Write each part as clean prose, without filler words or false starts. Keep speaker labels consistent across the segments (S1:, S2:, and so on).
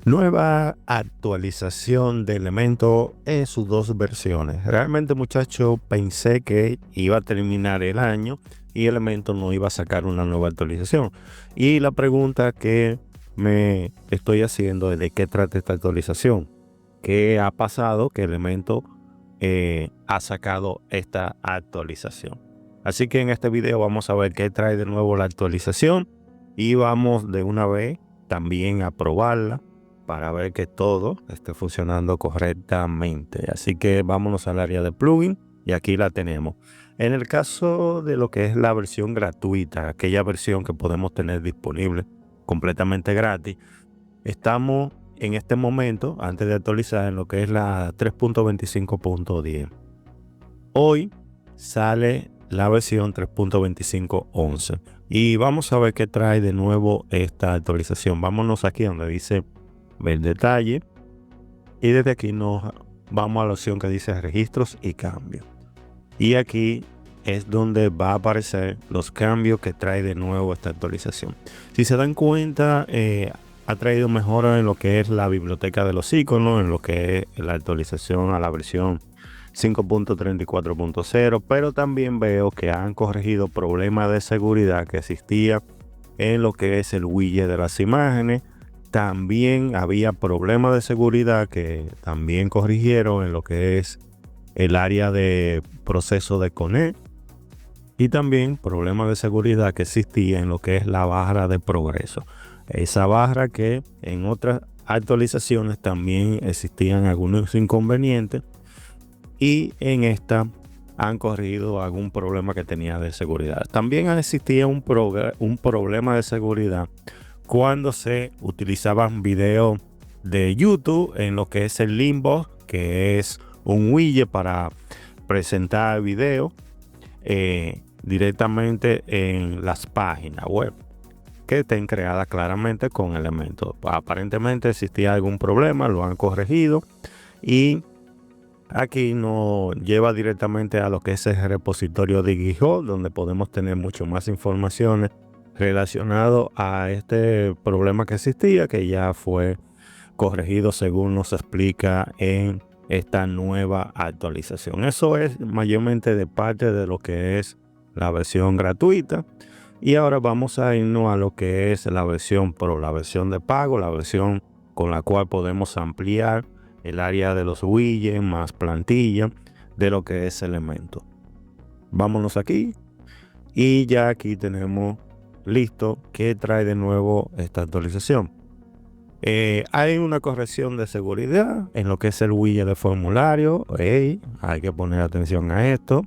S1: Nueva actualización de Elementor en sus dos versiones. Realmente, muchachos, pensé que iba a terminar el año y Elementor no iba a sacar una nueva actualización. Y la pregunta que me estoy haciendo es de qué trata esta actualización. ¿Qué ha pasado que Elementor ha sacado esta actualización? Así que en este video vamos a ver qué trae de nuevo la actualización y vamos de una vez también a probarla para ver que todo esté funcionando correctamente. Así que vámonos al área de plugin y aquí la tenemos. En el caso de lo que es la versión gratuita, aquella versión que podemos tener disponible completamente gratis, estamos en este momento, antes de actualizar, en lo que es la 3.25.10. Hoy sale la versión 3.25.11 y vamos a ver qué trae de nuevo esta actualización. Vámonos aquí donde dice ver detalle y desde aquí nos vamos a la opción que dice registros y cambios, y aquí es donde va a aparecer los cambios que trae de nuevo esta actualización. Si se dan cuenta, ha traído mejoras en lo que es la biblioteca de los iconos, en lo que es la actualización a la versión 5.34.0, pero también veo que han corregido problemas de seguridad que existía en lo que es el widget de las imágenes. También había problemas de seguridad que también corrigieron en lo que es el área de proceso de Connect, y también problemas de seguridad que existía en lo que es la barra de progreso. Esa barra que en otras actualizaciones también existían algunos inconvenientes y en esta han corregido algún problema que tenía de seguridad. También existía un problema de seguridad cuando se utilizaban videos de YouTube en lo que es el Limbo, que es un widget para presentar videos directamente en las páginas web que estén creadas claramente con Elementor. Aparentemente existía algún problema, lo han corregido y aquí nos lleva directamente a lo que es el repositorio de GitHub, donde podemos tener mucho más informaciones relacionado a este problema que existía, que ya fue corregido según nos explica en esta nueva actualización. Eso es mayormente de parte de lo que es la versión gratuita, y ahora vamos a irnos a lo que es la versión Pro, la versión de pago, la versión con la cual podemos ampliar el área de los widgets más plantilla de lo que es Elementor. Vámonos aquí y ya aquí tenemos listo que trae de nuevo esta actualización. Hay una corrección de seguridad en lo que es el widget de formulario. Hay que poner atención a esto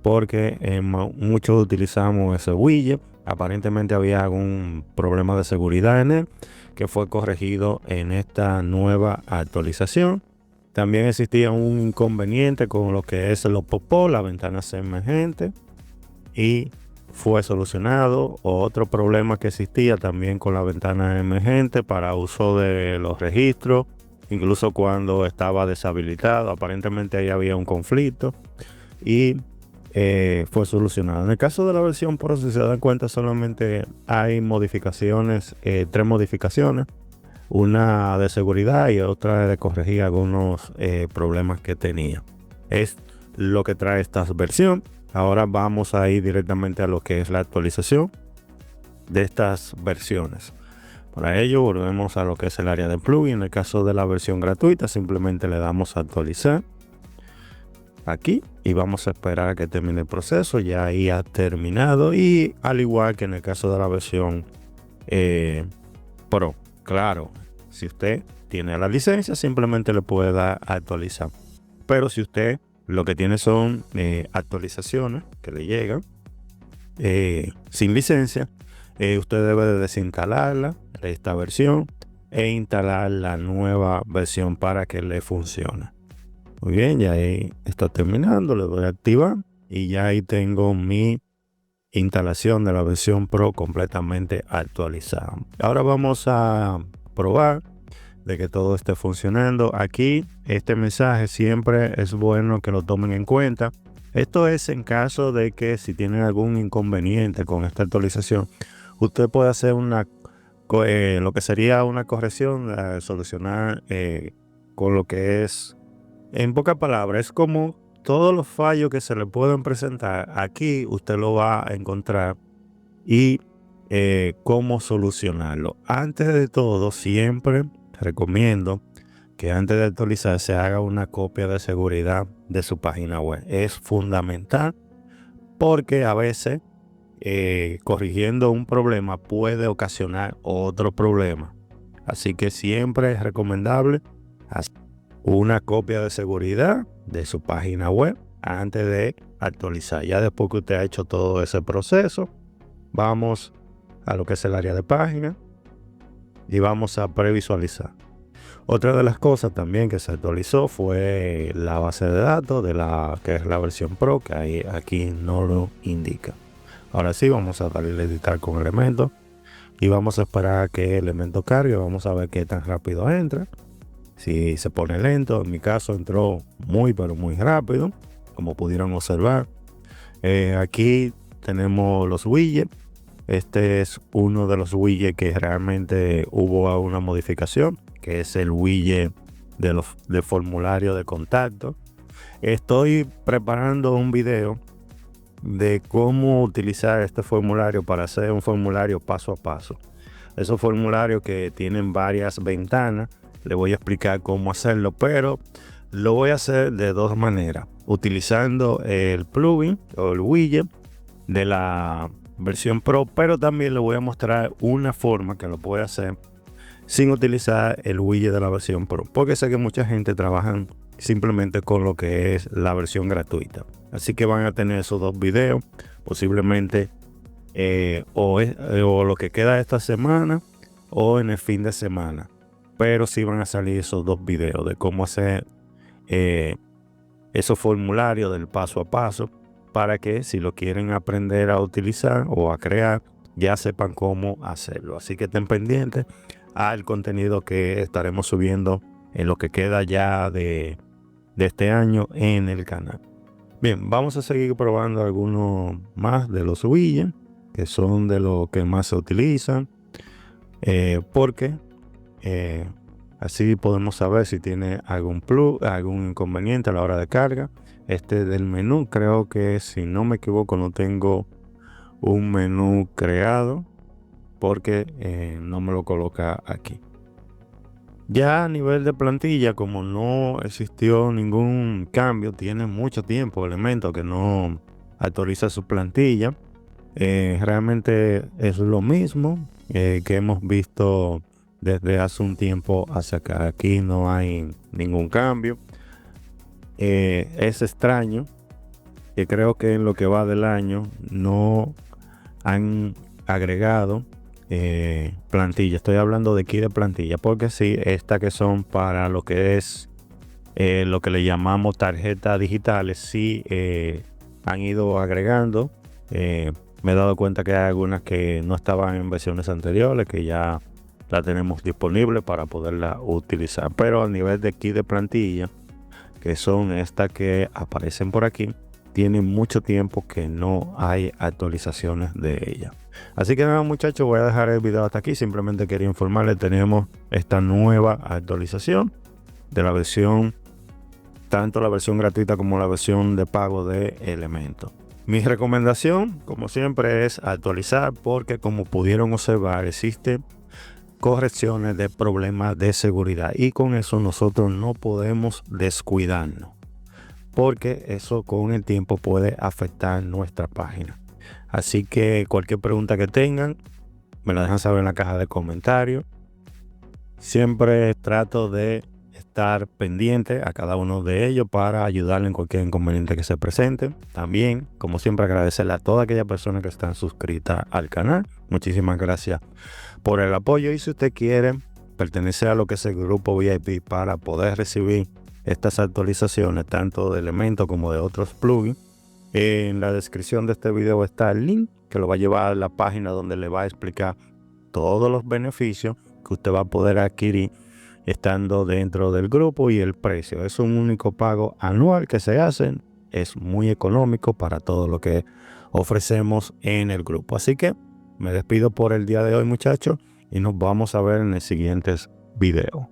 S1: porque muchos utilizamos ese widget. Aparentemente había algún problema de seguridad en él que fue corregido en esta nueva actualización. También existía un inconveniente con lo que es los pop-up, las ventanas emergentes, y fue solucionado. Otro problema que existía también con la ventana emergente para uso de los registros, incluso cuando estaba deshabilitado, aparentemente ahí había un conflicto y fue solucionado. En el caso de la versión Pro, si se dan cuenta, solamente hay modificaciones, 3 modificaciones, una de seguridad y otra de corregir algunos problemas que tenía. Es lo que trae esta versión. Ahora vamos a ir directamente a lo que es la actualización de estas versiones. Para ello volvemos a lo que es el área de plugin. En el caso de la versión gratuita, simplemente le damos a actualizar aquí y vamos a esperar a que termine el proceso. Ya ahí ha terminado, y al igual que en el caso de la versión Pro, claro, si usted tiene la licencia simplemente le puede dar a actualizar, pero si usted lo que tiene son actualizaciones que le llegan sin licencia, usted debe de desinstalarla, esta versión, e instalar la nueva versión para que le funcione. Muy bien, ya ahí está terminando, le doy a activar y ya ahí tengo mi instalación de la versión Pro completamente actualizada. Ahora vamos a probar de que todo esté funcionando. Aquí este mensaje siempre es bueno que lo tomen en cuenta. Esto es en caso de que si tienen algún inconveniente con esta actualización, usted puede hacer una lo que sería una corrección, solucionar con lo que es, en pocas palabras, es como todos los fallos que se le pueden presentar, aquí usted lo va a encontrar y cómo solucionarlo. Antes de todo, siempre recomiendo que antes de actualizar se haga una copia de seguridad de su página web. Es fundamental porque a veces corrigiendo un problema puede ocasionar otro problema. Así que siempre es recomendable hacer una copia de seguridad de su página web antes de actualizar. Ya después que usted ha hecho todo ese proceso, vamos a lo que es el área de página y vamos a previsualizar. Otra de las cosas también que se actualizó fue la base de datos de la que es la versión Pro, que ahí, aquí no lo indica. Ahora sí, vamos a darle a editar con elementos y vamos a esperar a que el elemento cargue. Vamos a ver qué tan rápido entra. Si se pone lento, en mi caso entró muy pero muy rápido, como pudieron observar. Aquí tenemos los widgets. Este es uno de los widgets que realmente hubo una modificación, que es el widget de formulario de contacto. Estoy preparando un video de cómo utilizar este formulario para hacer un formulario paso a paso. Esos formularios que tienen varias ventanas, le voy a explicar cómo hacerlo, pero lo voy a hacer de dos maneras: utilizando el plugin o el widget de la versión Pro, pero también le voy a mostrar una forma que lo puede hacer sin utilizar el widget de la versión Pro, porque sé que mucha gente trabaja simplemente con lo que es la versión gratuita. Así que van a tener esos dos videos, posiblemente o lo que queda esta semana o en el fin de semana, pero sí van a salir esos dos videos de cómo hacer esos formularios del paso a paso, para que si lo quieren aprender a utilizar o a crear, ya sepan cómo hacerlo. Así que estén pendientes al contenido que estaremos subiendo en lo que queda ya de este año en el canal. Bien, vamos a seguir probando algunos más de los widgets, que son de los que más se utilizan, porque así podemos saber si tiene algún inconveniente a la hora de carga. Este del menú, creo que si no me equivoco no tengo un menú creado, porque no me lo coloca aquí. Ya a nivel de plantilla, como no existió ningún cambio, tiene mucho tiempo Elementor que no actualiza su plantilla. Realmente es lo mismo que hemos visto desde hace un tiempo hacia acá. Aquí no hay ningún cambio. Es extraño que creo que en lo que va del año no han agregado plantilla. Estoy hablando de aquí de plantilla, porque sí, estas que son para lo que es lo que le llamamos tarjetas digitales, sí han ido agregando. Me he dado cuenta que hay algunas que no estaban en versiones anteriores, que ya la tenemos disponible para poderla utilizar. Pero a nivel de aquí de plantilla, que son estas que aparecen por aquí, tiene mucho tiempo que no hay actualizaciones de ella. Así que nada, muchachos, voy a dejar el video hasta aquí. Simplemente quería informarles, tenemos esta nueva actualización de la versión, tanto la versión gratuita como la versión de pago de Elementor. Mi recomendación, como siempre, es actualizar, porque como pudieron observar, existen correcciones de problemas de seguridad y con eso nosotros no podemos descuidarnos, porque eso con el tiempo puede afectar nuestra página. Así que cualquier pregunta que tengan, me la dejan saber en la caja de comentarios. Siempre trato de estar pendiente a cada uno de ellos para ayudarle en cualquier inconveniente que se presente. También, como siempre, agradecerle a todas aquellas personas que están suscritas al canal. Muchísimas gracias por el apoyo, y si usted quiere pertenecer a lo que es el grupo VIP para poder recibir estas actualizaciones tanto de Elementor como de otros plugins, en la descripción de este video está el link que lo va a llevar a la página donde le va a explicar todos los beneficios que usted va a poder adquirir estando dentro del grupo, y el precio es un único pago anual que se hace. Es muy económico para todo lo que ofrecemos en el grupo. Así que me despido por el día de hoy, muchachos. y nos vamos a ver en el siguiente video.